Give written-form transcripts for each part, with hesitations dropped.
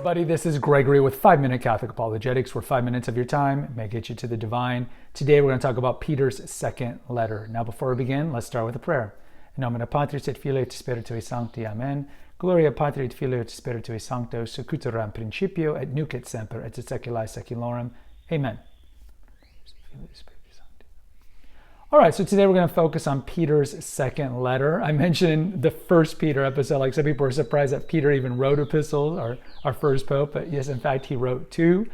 everybody, this is Gregory with 5-Minute Catholic Apologetics, where 5 minutes of your time may get you to the divine. Today we're going to talk about Peter's second letter. Now before we begin, let's start with a prayer. In nomine Patris et Filii et Spiritui Sancti. Amen. Gloria Patri et Filii et Spiritui Sancto, secutor in principio et nunc et semper et seculi seculorum. Amen. All right, so today we're going to focus on Peter's second letter. I mentioned in the first Peter episode, like some people are surprised that Peter even wrote epistles, our first pope, but yes, in fact, he wrote two.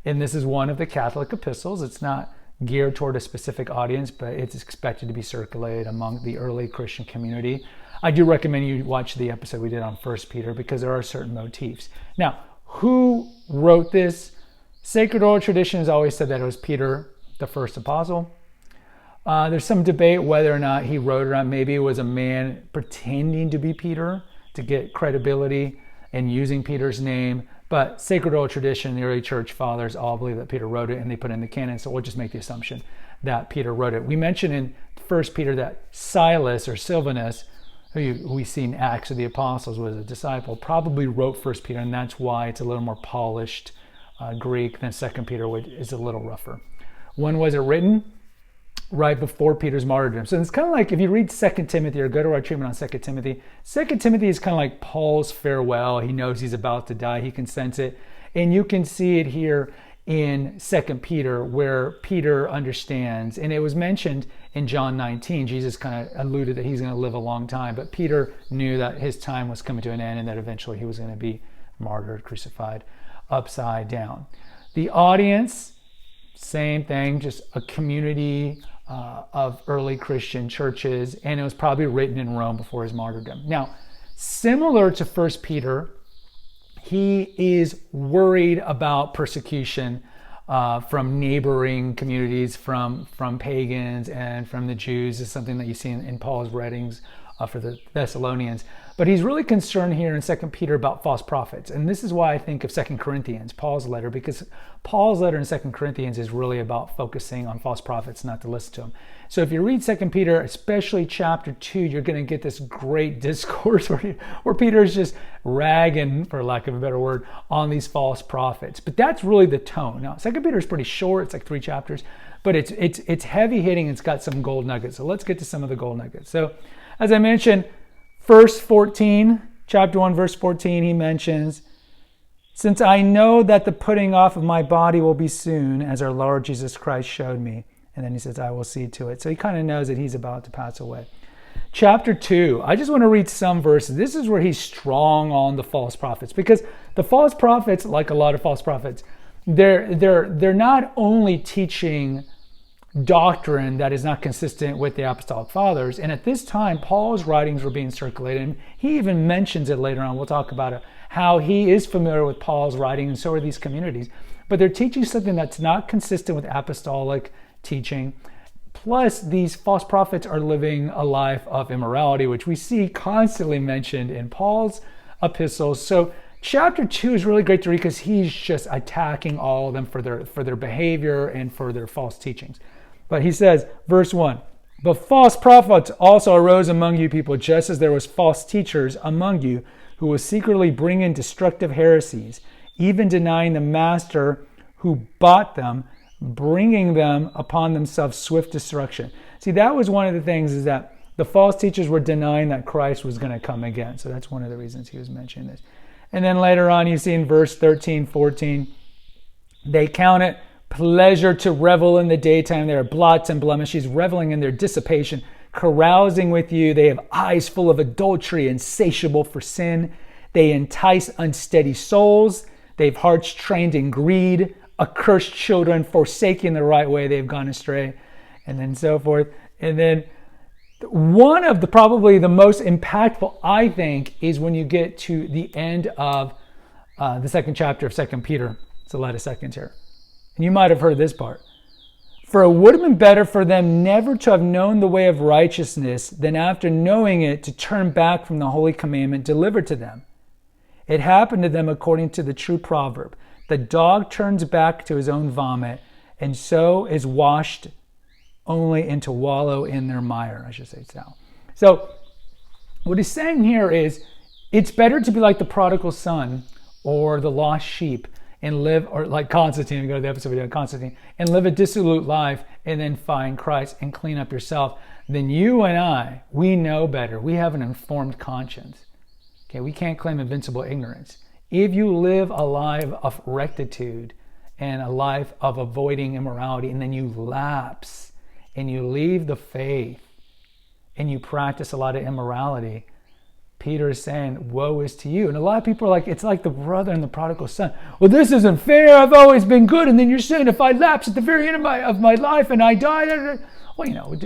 And this is one of the Catholic epistles. It's not geared toward a specific audience, but it's expected to be circulated among the early Christian community. I do recommend you watch the episode we did on 1 Peter because there are certain motifs. Now, who wrote this? Sacred oral tradition has always said that it was Peter, the first apostle. There's some debate whether or not he wrote it, or maybe it was a man pretending to be Peter to get credibility and using Peter's name. But sacred oral tradition, the early church fathers all believe that Peter wrote it and they put it in the canon. So we'll just make the assumption that Peter wrote it. We mentioned in 1 Peter that Silas or Silvanus, who we see in Acts of the Apostles, was a disciple, probably wrote 1 Peter, and that's why it's a little more polished Greek than 2 Peter, which is a little rougher. When was it written? Right before Peter's martyrdom. So it's kind of like if you read 2 Timothy or go to our treatment on 2 Timothy, 2 Timothy is kind of like Paul's farewell. He knows he's about to die. He can sense it. And you can see it here in 2 Peter where Peter understands. And it was mentioned in John 19. Jesus kind of alluded that he's going to live a long time. But Peter knew that his time was coming to an end and that eventually he was going to be martyred, crucified, upside down. The audience, same thing, just a community of early Christian churches, and it was probably written in Rome before his martyrdom. Now, similar to 1 Peter, he is worried about persecution from neighboring communities, from pagans and from the Jews. Is something that you see in Paul's writings for the Thessalonians. But he's really concerned here in 2 Peter about false prophets. And this is why I think of 2 Corinthians, Paul's letter, because Paul's letter in 2 Corinthians is really about focusing on false prophets, not to listen to them. So if you read 2 Peter, especially chapter 2, you're going to get this great discourse where Peter is just ragging, for lack of a better word, on these false prophets. But that's really the tone. Now, 2 Peter is pretty short. It's like 3 chapters, but it's heavy hitting. It's got some gold nuggets. So let's get to some of the gold nuggets. So as I mentioned, verse 14, chapter 1, verse 14, he mentions, "Since I know that the putting off of my body will be soon, as our Lord Jesus Christ showed me." And then he says, "I will see to it." So he kind of knows that he's about to pass away. Chapter 2, I just want to read some verses. This is where he's strong on the false prophets, because the false prophets, like a lot of false prophets, they're not only teaching doctrine that is not consistent with the apostolic fathers. And at this time, Paul's writings were being circulated. And he even mentions it later on. We'll talk about it, how he is familiar with Paul's writing, and so are these communities. But they're teaching something that's not consistent with apostolic teaching. Plus, these false prophets are living a life of immorality, which we see constantly mentioned in Paul's epistles. So chapter 2 is really great to read because he's just attacking all of them for their behavior and for their false teachings. But he says, verse 1, "But false prophets also arose among you people, just as there was false teachers among you, who will secretly bring in destructive heresies, even denying the master who bought them, bringing them upon themselves swift destruction." See, that was one of the things, is that the false teachers were denying that Christ was going to come again. So that's one of the reasons he was mentioning this. And then later on, you see in verse 13, 14, "They count it pleasure to revel in the daytime. They are blots and blemishes, reveling in their dissipation, carousing with you. They have eyes full of adultery, insatiable for sin. They entice unsteady souls. They have hearts trained in greed. Accursed children, forsaking the right way, they have gone astray," and then so forth. And then one of probably the most impactful, I think, is when you get to the end of the second chapter of 2 Peter. It's a lot of seconds here. And you might have heard this part. "For it would have been better for them never to have known the way of righteousness than after knowing it to turn back from the holy commandment delivered to them. It happened to them according to the true proverb. The dog turns back to his own vomit, and so is washed only and to wallow in their mire." I should say so. So what he's saying here is, it's better to be like the prodigal son or the lost sheep and live, or like Constantine, go to the episode we did on Constantine, and live a dissolute life and then find Christ and clean up yourself, then you and I, we know better. We have an informed conscience. Okay, we can't claim invincible ignorance. If you live a life of rectitude and a life of avoiding immorality, and then you lapse and you leave the faith and you practice a lot of immorality, Peter is saying, woe is to you. And a lot of people are like, it's like the brother and the prodigal son. Well, this isn't fair. I've always been good. And then you're saying if I lapse at the very end of my life and I die, well,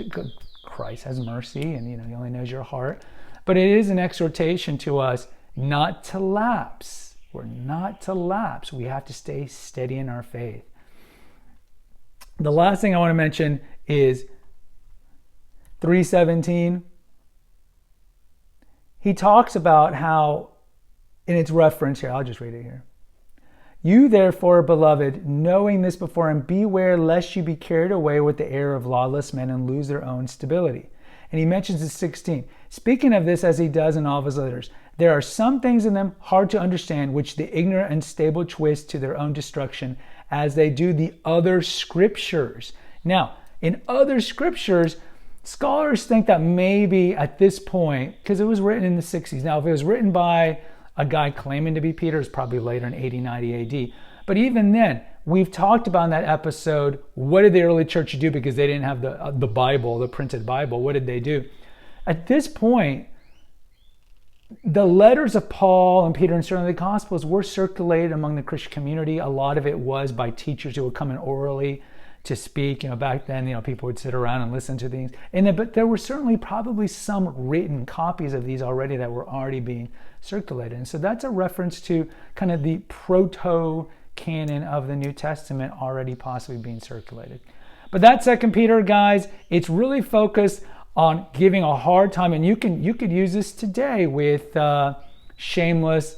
Christ has mercy, and he only knows your heart. But it is an exhortation to us not to lapse. We're not to lapse. We have to stay steady in our faith. The last thing I want to mention is 3:17. He talks about how, in its reference here, I'll just read it here. You therefore, beloved, knowing this beforehand, beware lest you be carried away with the error of lawless men and lose their own stability. And he mentions in 16, speaking of this as he does in all of his letters, there are some things in them hard to understand, which the ignorant and stable twist to their own destruction, as they do the other scriptures. Now, in other scriptures, scholars think that maybe at this point, because it was written in the 60s. Now, if it was written by a guy claiming to be Peter, it's probably later in 80, 90 AD. But even then, we've talked about in that episode, what did the early church do because they didn't have the Bible, the printed Bible? What did they do? At this point, the letters of Paul and Peter and certainly the Gospels were circulated among the Christian community. A lot of it was by teachers who would come in orally to speak. Back then, people would sit around and listen to things. But there were certainly probably some written copies of these already that were already being circulated. And so that's a reference to kind of the proto-canon of the New Testament already possibly being circulated. But that 2 Peter, guys, it's really focused on giving a hard time. And you could use this today with shameless,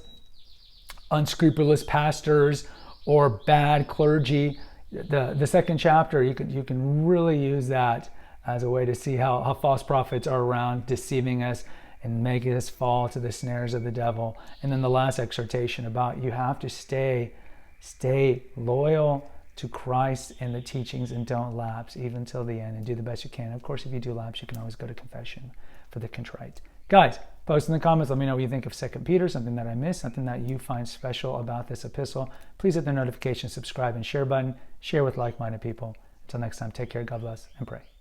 unscrupulous pastors or bad clergy. The second chapter, you can really use that as a way to see how false prophets are around deceiving us and making us fall to the snares of the devil. And then the last exhortation about you have to stay loyal to Christ and the teachings and don't lapse even till the end, and do the best you can. Of course, if you do lapse, you can always go to confession for the contrite. Guys, post in the comments. Let me know what you think of 2 Peter, something that I missed, something that you find special about this epistle. Please hit the notification, subscribe, and share button. Share with like-minded people. Until next time, take care, God bless, and pray.